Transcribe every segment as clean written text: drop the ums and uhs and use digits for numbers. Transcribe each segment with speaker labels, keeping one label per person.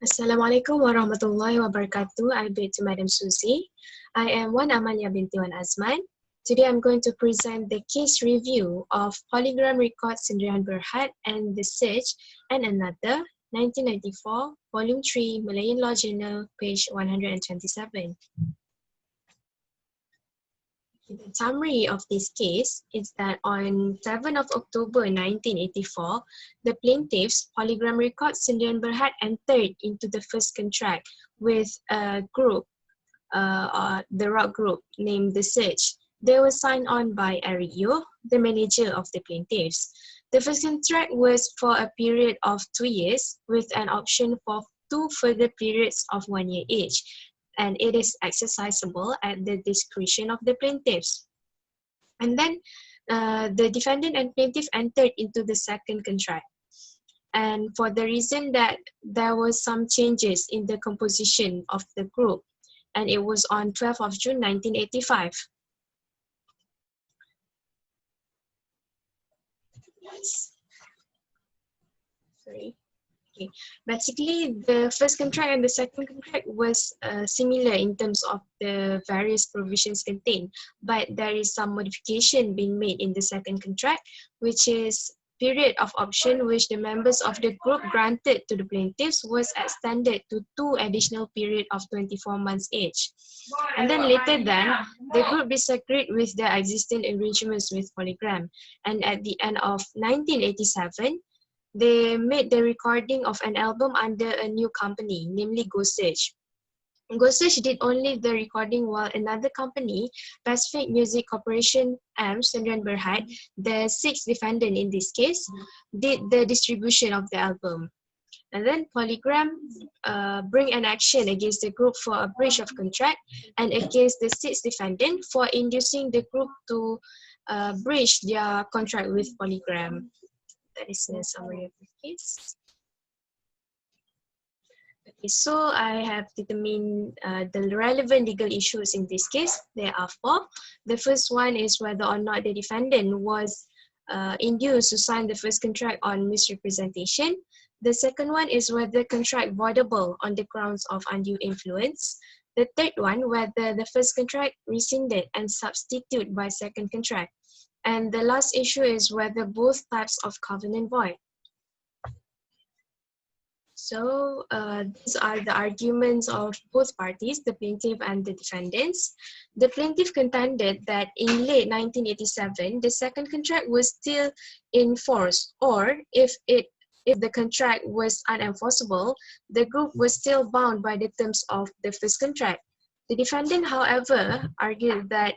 Speaker 1: Assalamualaikum warahmatullahi wabarakatuh. I bid to Madam Susi. I am Wan Amalia binti Wan Azman. Today I'm going to present the case review of Polygram Record Sendirian Berhad and the Search and Another, 1994, Volume 3, Malayan Law Journal, page 127. The summary of this case is that on 7 of October 1984, the plaintiffs, Polygram Record Sendirian Berhad, entered into the first contract with a group, the rock group named The Search. They were signed on by Eric Yo, the manager of the plaintiffs. The first contract was for a period of 2 years with an option for 2 further periods of 1 year each, and it is exercisable at the discretion of the plaintiffs. And then the defendant and plaintiff entered into the second contract. And for the reason that there was some changes in the composition of the group, and it was on 12th of June 1985. Sorry. Okay. Basically, the first contract and the second contract was similar in terms of the various provisions contained, but there is some modification being made in the second contract, which is period of option which the members of the group granted to the plaintiffs was extended to 2 additional period of 24 months each. And then later then, the group disagreed with their existing arrangements with Polygram, and at the end of 1987, they made the recording of an album under a new company, namely Go Search. Go Search did only the recording while another company, Pacific Music Corporation M. Sendirian Berhad, the sixth defendant in this case, did the distribution of the album. And then Polygram bring an action against the group for a breach of contract and against the sixth defendant for inducing the group to breach their contract with Polygram. That is a summary of the case. Okay, so I have determined the relevant legal issues in this case. There are 4. The first one is whether or not the defendant was induced to sign the first contract on misrepresentation. The second one is whether contract voidable on the grounds of undue influence. The third one, whether the first contract rescinded and substituted by second contract. And the last issue is whether both types of covenant void. So these are the arguments of both parties, the plaintiff and the defendants. The plaintiff contended that in late 1987, the second contract was still in force, or if the contract was unenforceable, the group was still bound by the terms of the first contract. The defendant, however, argued that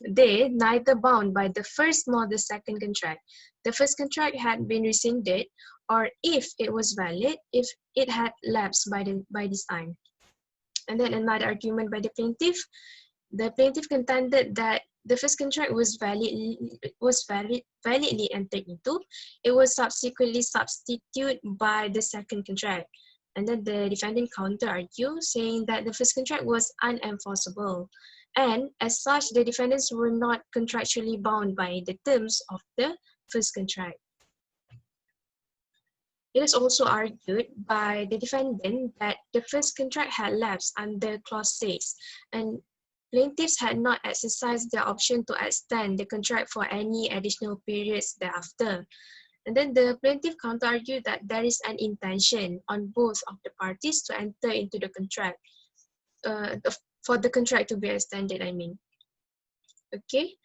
Speaker 1: they neither bound by the first nor the second contract. The first contract had been rescinded, or if it was valid, if it had lapsed by this time. And then another argument by the plaintiff. The plaintiff contended that the first contract was validly entered into. It was subsequently substituted by the second contract. And then the defendant counter-argued, saying that the first contract was unenforceable. And as such, the defendants were not contractually bound by the terms of the first contract. It is also argued by the defendant that the first contract had lapsed under Clause 6, and plaintiffs had not exercised their option to extend the contract for any additional periods thereafter. And then the plaintiff counter-argued that there is an intention on both of the parties to enter into the contract, for the contract to be extended, I mean. Okay,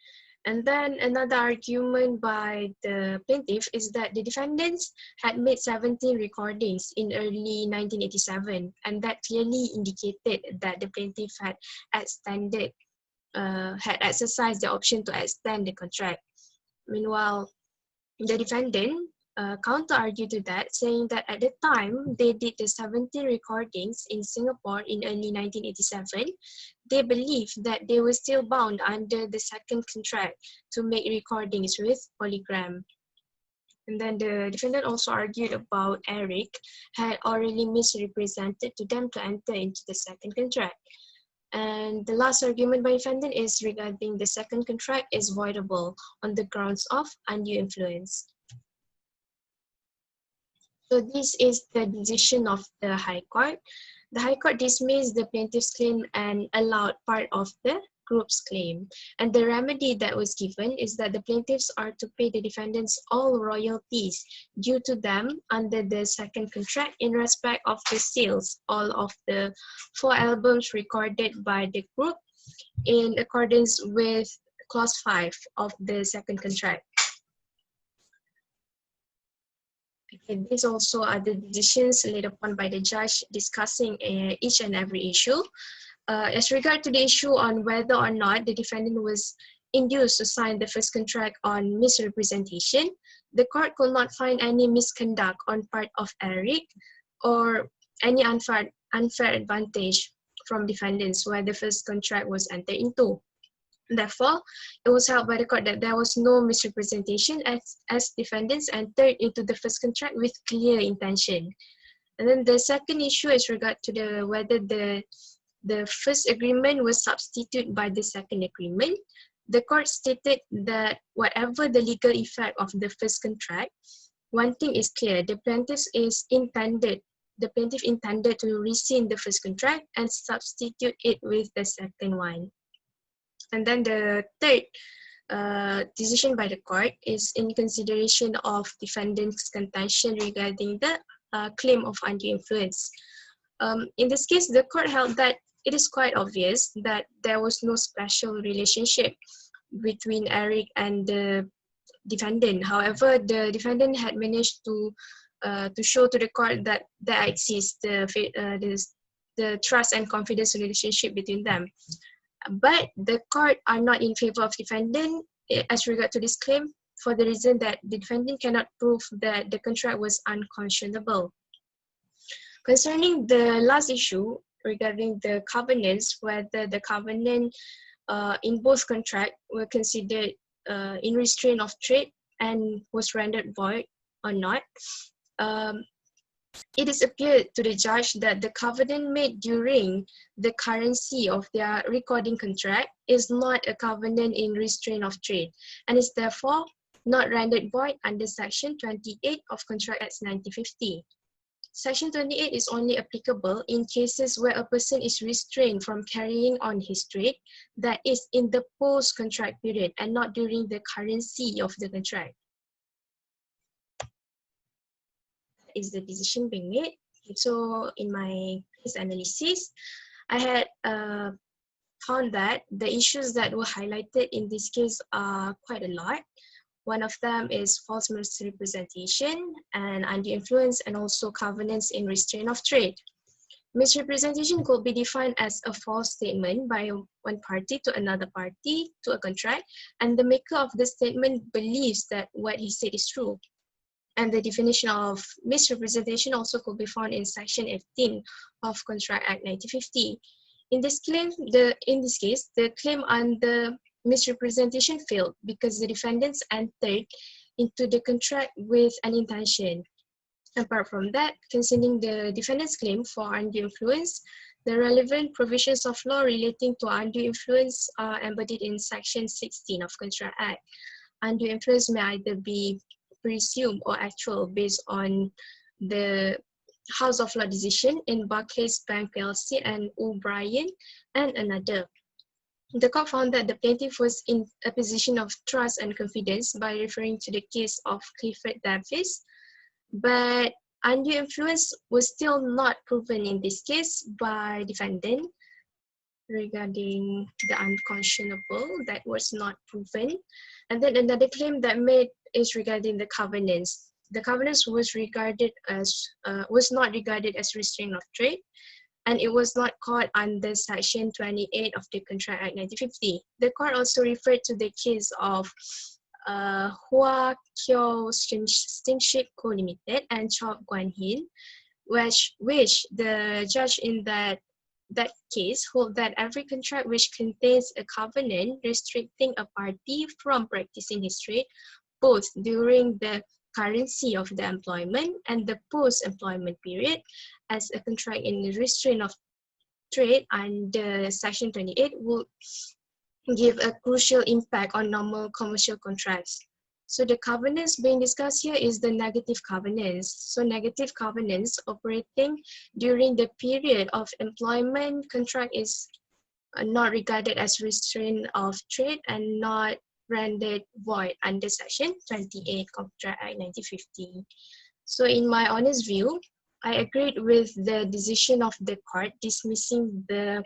Speaker 1: and then another argument by the plaintiff is that the defendants had made 17 recordings in early 1987, and that clearly indicated that the plaintiff had exercised the option to extend the contract. Meanwhile, the defendant counter-argued to that, saying that at the time they did the 17 recordings in Singapore in early 1987, they believed that they were still bound under the second contract to make recordings with Polygram. And then the defendant also argued about Eric had orally misrepresented to them to enter into the second contract. And the last argument by defendant is regarding the second contract is voidable on the grounds of undue influence. So this is the decision of the High Court. The High Court dismissed the plaintiff's claim and allowed part of the group's claim. And the remedy that was given is that the plaintiffs are to pay the defendants all royalties due to them under the second contract in respect of the sales, all of the 4 albums recorded by the group in accordance with Clause 5 of the second contract. Okay, these also are the decisions laid upon by the judge discussing each and every issue. As regard to the issue on whether or not the defendant was induced to sign the first contract on misrepresentation, the court could not find any misconduct on part of Eric or any unfair advantage from defendants where the first contract was entered into. Therefore, it was held by the court that there was no misrepresentation as defendants entered into the first contract with clear intention. And then the second issue is regard to whether the first agreement was substituted by the second agreement. The court stated that whatever the legal effect of the first contract, one thing is clear: the plaintiff intended to rescind the first contract and substitute it with the second one. And then the third decision by the court is in consideration of defendant's contention regarding the claim of undue influence. In this case, the court held that it is quite obvious that there was no special relationship between Eric and the defendant. However, the defendant had managed to show to the court that there exists the trust and confidence relationship between them. But the court are not in favor of defendant as regard to this claim for the reason that the defendant cannot prove that the contract was unconscionable. Concerning the last issue regarding the covenants, whether the covenant in both contracts were considered in restraint of trade and was rendered void or not, it is appeared to the judge that the covenant made during the currency of their recording contract is not a covenant in restraint of trade and is therefore not rendered void under Section 28 of Contract Act 1950. Section 28 is only applicable in cases where a person is restrained from carrying on his trade, that is in the post-contract period and not during the currency of the contract. Is the decision being made. So in my case analysis, I had found that the issues that were highlighted in this case are quite a lot. One of them is false misrepresentation and undue influence, and also covenants in restraint of trade. Misrepresentation could be defined as a false statement by one party to another party to a contract, and the maker of the statement believes that what he said is true. And the definition of misrepresentation also could be found in Section 18 of Contract Act 1950. In this case, the claim under misrepresentation failed because the defendants entered into the contract with an intention. Apart from that, concerning the defendant's claim for undue influence, the relevant provisions of law relating to undue influence are embodied in Section 16 of Contract Act. Undue influence may either be presumed or actual based on the House of Law decision in Barclays Bank PLC and O'Brien and another. The court found that the plaintiff was in a position of trust and confidence by referring to the case of Clifford Davis, but undue influence was still not proven in this case by defendant. Regarding the unconscionable, that was not proven. And then another claim that made is regarding the covenants. The covenants was not regarded as restraint of trade, and it was not caught under Section 28 of the Contract Act 1950. The court also referred to the case of Hua Kyo Steamship Co. Limited and Chop Guan Hin, which the judge in that case hold that every contract which contains a covenant restricting a party from practicing his trade, both during the currency of the employment and the post-employment period, as a contract in the restraint of trade under Section 28 will give a crucial impact on normal commercial contracts. So the covenants being discussed here is the negative covenants. So negative covenants operating during the period of employment contract is not regarded as restraint of trade and not rendered void under Section 28 Contract Act 1950. So in my honest view, I agreed with the decision of the court dismissing the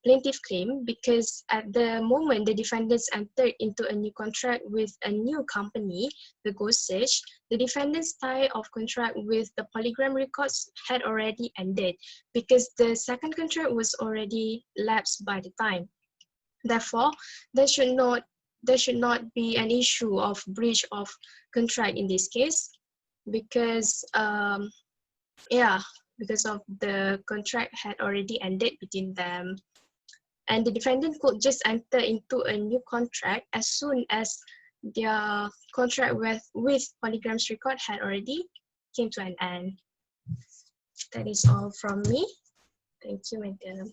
Speaker 1: plaintiff claim because at the moment the defendants entered into a new contract with a new company, the Ghost Search, the defendants' tie of contract with the Polygram records had already ended because the second contract was already lapsed by the time. Therefore, there should not be an issue of breach of contract in this case because because of the contract had already ended between them. And the defendant could just enter into a new contract as soon as their contract with Polygram's record had already came to an end. That is all from me. Thank you, madam.